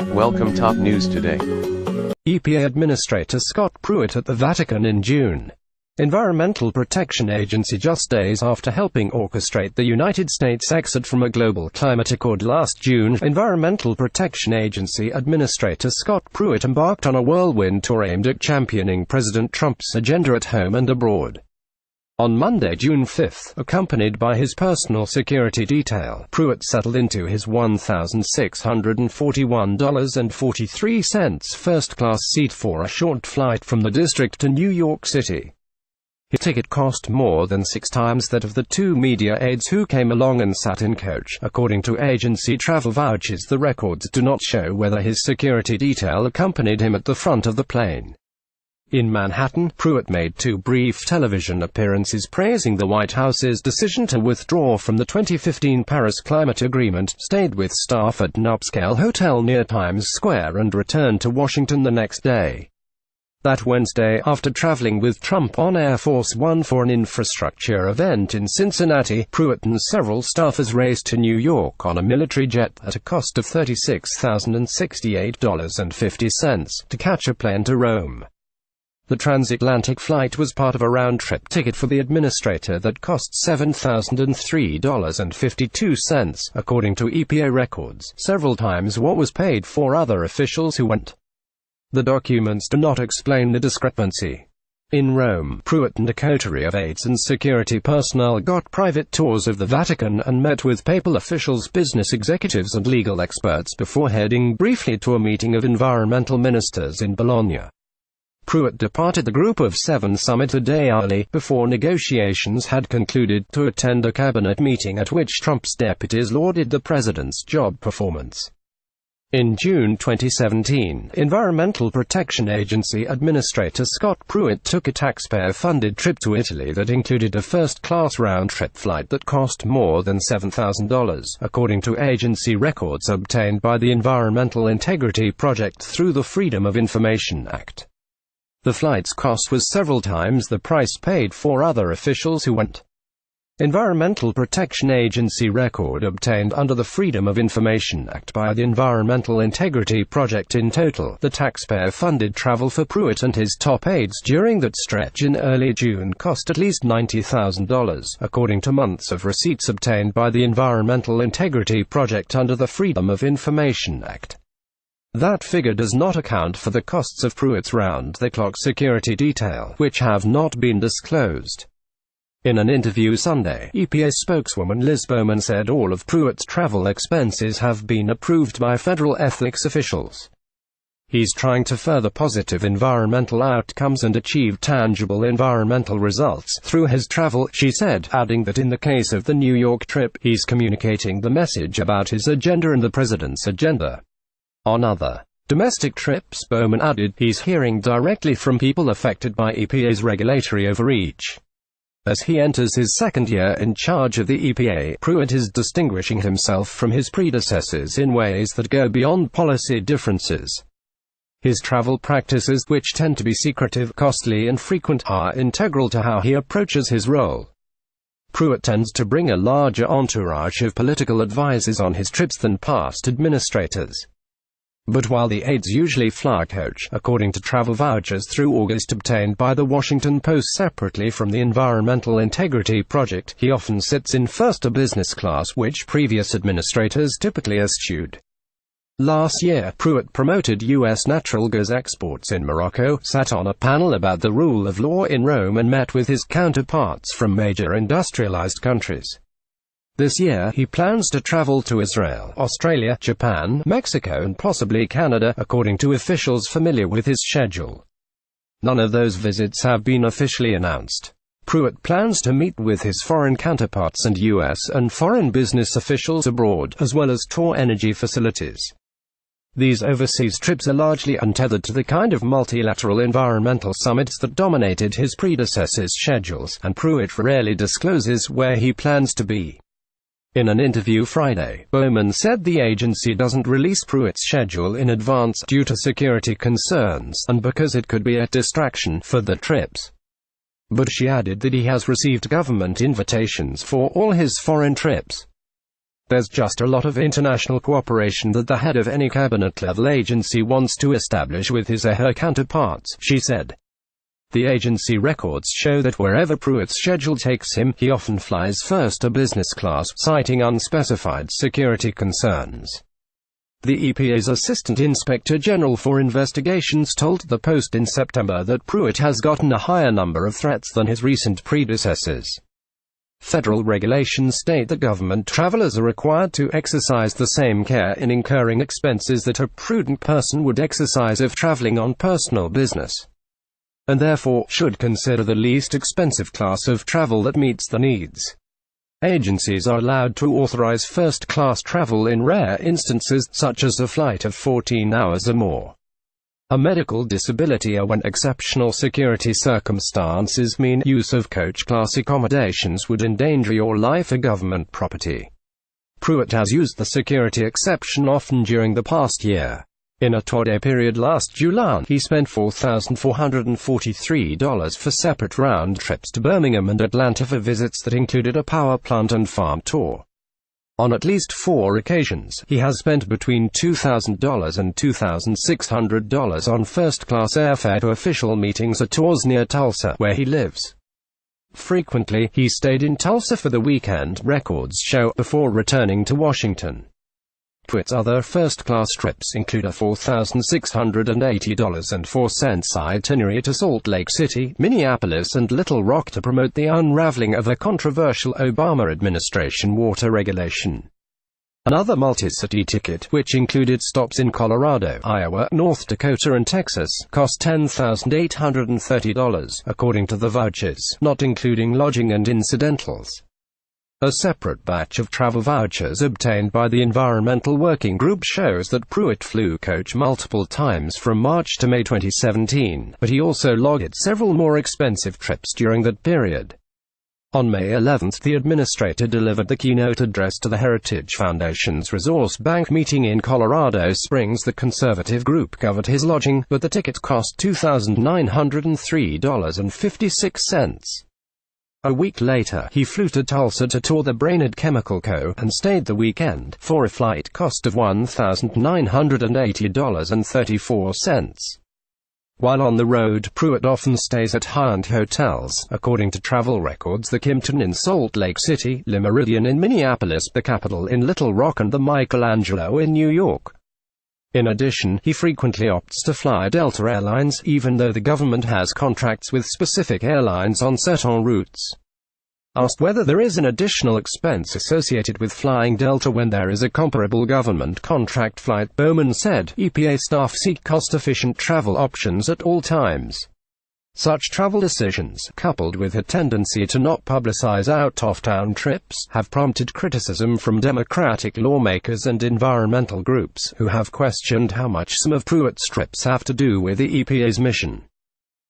Welcome top news today. EPA Administrator Scott Pruitt at the Vatican in June. Environmental Protection Agency just days after helping orchestrate the United States' exit from a global climate accord last June, Environmental Protection Agency Administrator Scott Pruitt embarked on a whirlwind tour aimed at championing President Trump's agenda at home and abroad. On Monday, June 5, accompanied by his personal security detail, Pruitt settled into his $1,641.43 first-class seat for a short flight from the district to New York City. His ticket cost more than 6 times that of the 2 media aides who came along and sat in coach. According to agency travel vouchers, the records do not show whether his security detail accompanied him at the front of the plane. In Manhattan, Pruitt made 2 brief television appearances praising the White House's decision to withdraw from the 2015 Paris Climate Agreement, stayed with staff at an upscale hotel near Times Square and returned to Washington the next day. That Wednesday, after traveling with Trump on Air Force One for an infrastructure event in Cincinnati, Pruitt and several staffers raced to New York on a military jet at a cost of $36,068.50 to catch a plane to Rome. The transatlantic flight was part of a round-trip ticket for the administrator that cost $7,003.52, according to EPA records, several times what was paid for other officials who went. The documents do not explain the discrepancy. In Rome, Pruitt and a coterie of aides and security personnel got private tours of the Vatican and met with papal officials, business executives and legal experts before heading briefly to a meeting of environmental ministers in Bologna. Pruitt departed the Group of 7 summit a day early, before negotiations had concluded, to attend a cabinet meeting at which Trump's deputies lauded the president's job performance. In June 2017, Environmental Protection Agency Administrator Scott Pruitt took a taxpayer-funded trip to Italy that included a first-class round-trip flight that cost more than $7,000, according to agency records obtained by the Environmental Integrity Project through the Freedom of Information Act. The flight's cost was several times the price paid for other officials who went. Environmental Protection Agency record obtained under the Freedom of Information Act by the Environmental Integrity Project. In total, the taxpayer-funded travel for Pruitt and his top aides during that stretch in early June cost at least $90,000, according to months of receipts obtained by the Environmental Integrity Project under the Freedom of Information Act. That figure does not account for the costs of Pruitt's round-the-clock security detail, which have not been disclosed. In an interview Sunday, EPA spokeswoman Liz Bowman said all of Pruitt's travel expenses have been approved by federal ethics officials. He's trying to further positive environmental outcomes and achieve tangible environmental results through his travel, she said, adding that in the case of the New York trip, he's communicating the message about his agenda and the president's agenda. On other domestic trips, Bowman added, he's hearing directly from people affected by EPA's regulatory overreach. As he enters his second year in charge of the EPA, Pruitt is distinguishing himself from his predecessors in ways that go beyond policy differences. His travel practices, which tend to be secretive, costly and frequent, are integral to how he approaches his role. Pruitt tends to bring a larger entourage of political advisors on his trips than past administrators. But while the aides usually fly coach, according to travel vouchers through August obtained by the Washington Post separately from the Environmental Integrity Project, he often sits in first or business class, which previous administrators typically eschewed. Last year, Pruitt promoted U.S. natural gas exports in Morocco, sat on a panel about the rule of law in Rome and met with his counterparts from major industrialized countries. This year, he plans to travel to Israel, Australia, Japan, Mexico and possibly Canada, according to officials familiar with his schedule. None of those visits have been officially announced. Pruitt plans to meet with his foreign counterparts and U.S. and foreign business officials abroad, as well as tour energy facilities. These overseas trips are largely untethered to the kind of multilateral environmental summits that dominated his predecessors' schedules, and Pruitt rarely discloses where he plans to be. In an interview Friday, Bowman said the agency doesn't release Pruitt's schedule in advance due to security concerns, and because it could be a distraction for the trips. But she added that he has received government invitations for all his foreign trips. There's just a lot of international cooperation that the head of any cabinet-level agency wants to establish with his or her counterparts, she said. The agency records show that wherever Pruitt's schedule takes him, he often flies first or business class, citing unspecified security concerns. The EPA's Assistant Inspector General for Investigations told the Post in September that Pruitt has gotten a higher number of threats than his recent predecessors. Federal regulations state that government travelers are required to exercise the same care in incurring expenses that a prudent person would exercise if traveling on personal business, and therefore should consider the least expensive class of travel that meets the needs. Agencies are allowed to authorize first-class travel in rare instances, such as a flight of 14 hours or more. A medical disability or when exceptional security circumstances mean use of coach-class accommodations would endanger your life or government property. Pruitt has used the security exception often during the past year. In a 2-day period last July, he spent $4,443 for separate round trips to Birmingham and Atlanta for visits that included a power plant and farm tour. On at least 4 occasions, he has spent between $2,000 and $2,600 on first-class airfare to official meetings or tours near Tulsa, where he lives. Frequently, he stayed in Tulsa for the weekend, records show, before returning to Washington. Pruitt's other first-class trips include a $4,680.04 itinerary to Salt Lake City, Minneapolis and Little Rock to promote the unraveling of a controversial Obama administration water regulation. Another multi-city ticket, which included stops in Colorado, Iowa, North Dakota and Texas, cost $10,830, according to the vouchers, not including lodging and incidentals. A separate batch of travel vouchers obtained by the Environmental Working Group shows that Pruitt flew coach multiple times from March to May 2017, but he also logged several more expensive trips during that period. On May 11, the administrator delivered the keynote address to the Heritage Foundation's Resource Bank meeting in Colorado Springs. The conservative group covered his lodging, but the ticket cost $2,903.56. A week later, he flew to Tulsa to tour the Brainerd Chemical Co., and stayed the weekend, for a flight cost of $1,980.34. While on the road, Pruitt often stays at high-end hotels, according to travel records: the Kimpton in Salt Lake City, Le Méridien in Minneapolis, the Capitol in Little Rock and the Michelangelo in New York. In addition, he frequently opts to fly Delta Airlines, even though the government has contracts with specific airlines on certain routes. Asked whether there is an additional expense associated with flying Delta when there is a comparable government contract flight, Bowman said, EPA staff seek cost-efficient travel options at all times. Such travel decisions, coupled with a tendency to not publicize out-of-town trips, have prompted criticism from Democratic lawmakers and environmental groups, who have questioned how much some of Pruitt's trips have to do with the EPA's mission.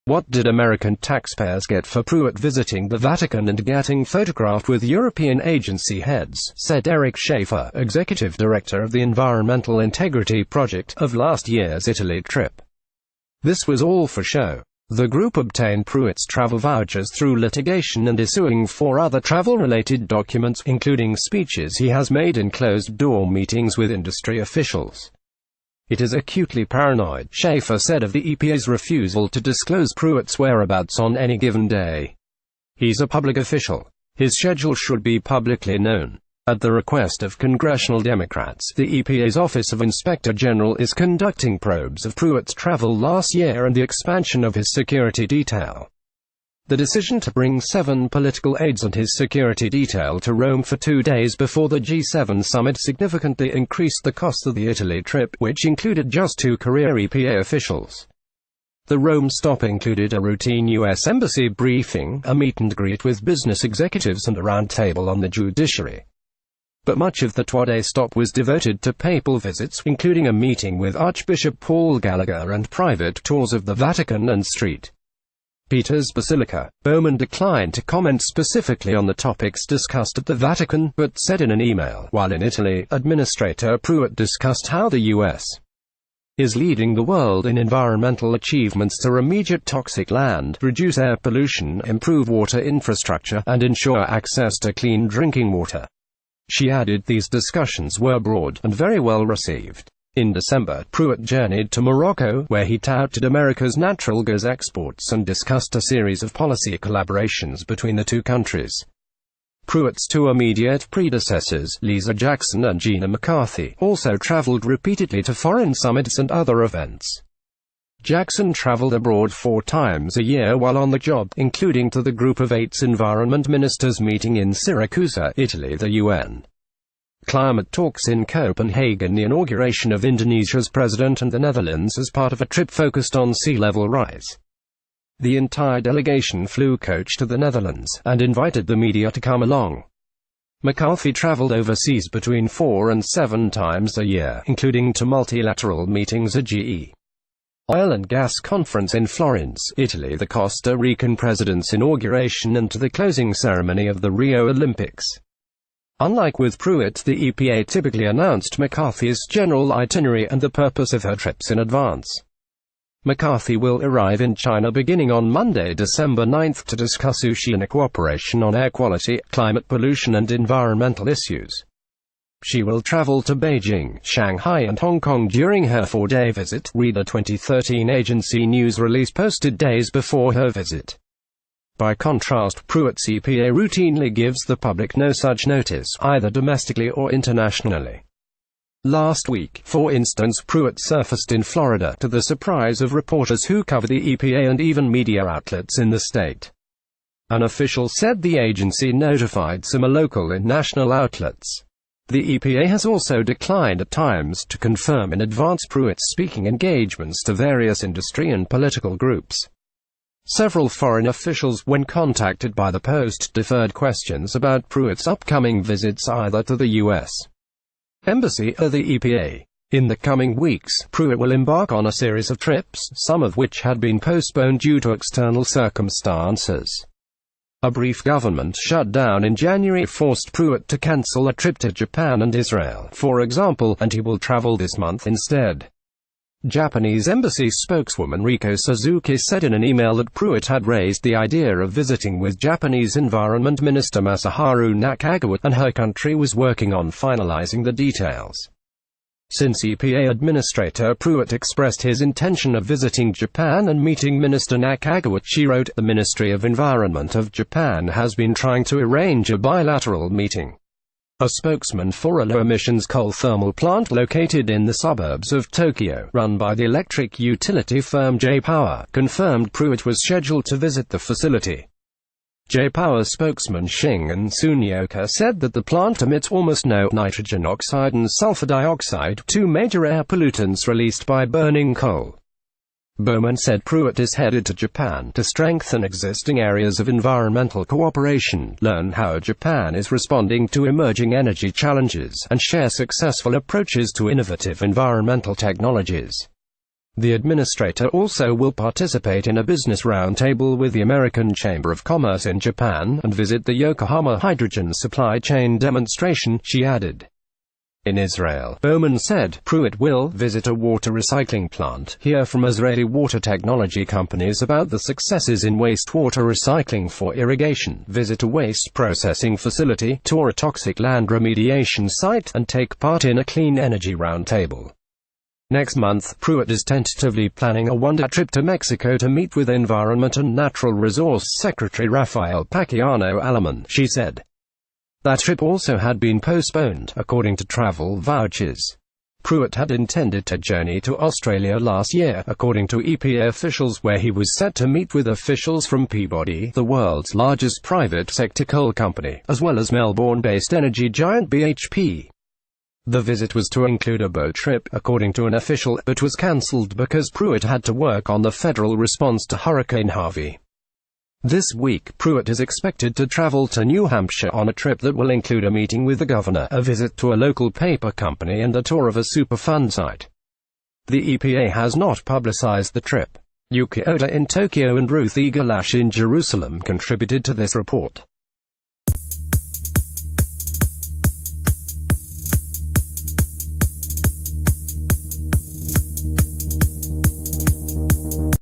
What did American taxpayers get for Pruitt visiting the Vatican and getting photographed with European agency heads, said Eric Schaefer, executive director of the Environmental Integrity Project, of last year's Italy trip. This was all for show. The group obtained Pruitt's travel vouchers through litigation and is suing 4 other travel-related documents, including speeches he has made in closed-door meetings with industry officials. It is acutely paranoid, Schaefer said of the EPA's refusal to disclose Pruitt's whereabouts on any given day. He's a public official. His schedule should be publicly known. At the request of congressional Democrats, the EPA's Office of Inspector General is conducting probes of Pruitt's travel last year and the expansion of his security detail. The decision to bring 7 political aides and his security detail to Rome for 2 days before the G7 summit significantly increased the cost of the Italy trip, which included just 2 career EPA officials. The Rome stop included a routine U.S. Embassy briefing, a meet-and-greet with business executives and a roundtable on the judiciary. But much of the 2-day stop was devoted to papal visits, including a meeting with Archbishop Paul Gallagher and private tours of the Vatican and St. Peter's Basilica. Bowman declined to comment specifically on the topics discussed at the Vatican, but said in an email, while in Italy, Administrator Pruitt discussed how the U.S. is leading the world in environmental achievements to remediate toxic land, reduce air pollution, improve water infrastructure, and ensure access to clean drinking water. She added these discussions were broad and very well received. In December, Pruitt journeyed to Morocco, where he touted America's natural gas exports and discussed a series of policy collaborations between the two countries. Pruitt's two immediate predecessors, Lisa Jackson and Gina McCarthy, also traveled repeatedly to foreign summits and other events. Jackson traveled abroad 4 times a year while on the job, including to the Group of 8's Environment Ministers meeting in Syracuse, Italy, the UN. Climate talks in Copenhagen, the inauguration of Indonesia's president, and the Netherlands as part of a trip focused on sea level rise. The entire delegation flew coach to the Netherlands, and invited the media to come along. McCarthy traveled overseas between 4 and 7 times a year, including to multilateral meetings at GE. Oil and Gas Conference in Florence, Italy, the Costa Rican president's inauguration, and to the closing ceremony of the Rio Olympics. Unlike with Pruitt, the EPA typically announced McCarthy's general itinerary and the purpose of her trips in advance. McCarthy will arrive in China beginning on Monday, December 9, to discuss oceanic cooperation on air quality, climate pollution and environmental issues. She will travel to Beijing, Shanghai and Hong Kong during her 4-day visit, read a 2013 agency news release posted days before her visit. By contrast, Pruitt's EPA routinely gives the public no such notice, either domestically or internationally. Last week, for instance, Pruitt surfaced in Florida, to the surprise of reporters who cover the EPA and even media outlets in the state. An official said the agency notified some local and national outlets. The EPA has also declined at times to confirm in advance Pruitt's speaking engagements to various industry and political groups. Several foreign officials, when contacted by the Post, deferred questions about Pruitt's upcoming visits either to the U.S. Embassy or the EPA. In the coming weeks, Pruitt will embark on a series of trips, some of which had been postponed due to external circumstances. A brief government shutdown in January forced Pruitt to cancel a trip to Japan and Israel, for example, and he will travel this month instead. Japanese embassy spokeswoman Riko Suzuki said in an email that Pruitt had raised the idea of visiting with Japanese Environment Minister Masaharu Nakagawa, and her country was working on finalizing the details. Since EPA Administrator Pruitt expressed his intention of visiting Japan and meeting Minister Nakagawa, she wrote, "The Ministry of Environment of Japan has been trying to arrange a bilateral meeting." A spokesman for a low-emissions coal thermal plant located in the suburbs of Tokyo, run by the electric utility firm J-Power, confirmed Pruitt was scheduled to visit the facility. J-Power spokesman Shingen Tsunioka said that the plant emits almost no nitrogen oxide and sulfur dioxide, 2 major air pollutants released by burning coal. Bowman said Pruitt is headed to Japan to strengthen existing areas of environmental cooperation, learn how Japan is responding to emerging energy challenges, and share successful approaches to innovative environmental technologies. The administrator also will participate in a business roundtable with the American Chamber of Commerce in Japan, and visit the Yokohama hydrogen supply chain demonstration, she added. In Israel, Bowman said, Pruitt will visit a water recycling plant, hear from Israeli water technology companies about the successes in wastewater recycling for irrigation, visit a waste processing facility, tour a toxic land remediation site, and take part in a clean energy roundtable. Next month, Pruitt is tentatively planning a one-day trip to Mexico to meet with Environment and Natural Resource Secretary Rafael Paquiano Alaman, she said. That trip also had been postponed, according to travel vouchers. Pruitt had intended to journey to Australia last year, according to EPA officials, where he was set to meet with officials from Peabody, the world's largest private sector coal company, as well as Melbourne-based energy giant BHP. The visit was to include a boat trip, according to an official, but was cancelled because Pruitt had to work on the federal response to Hurricane Harvey. This week, Pruitt is expected to travel to New Hampshire on a trip that will include a meeting with the governor, a visit to a local paper company and a tour of a Superfund site. The EPA has not publicized the trip. Yuki Oda in Tokyo and Ruth Egalash in Jerusalem contributed to this report.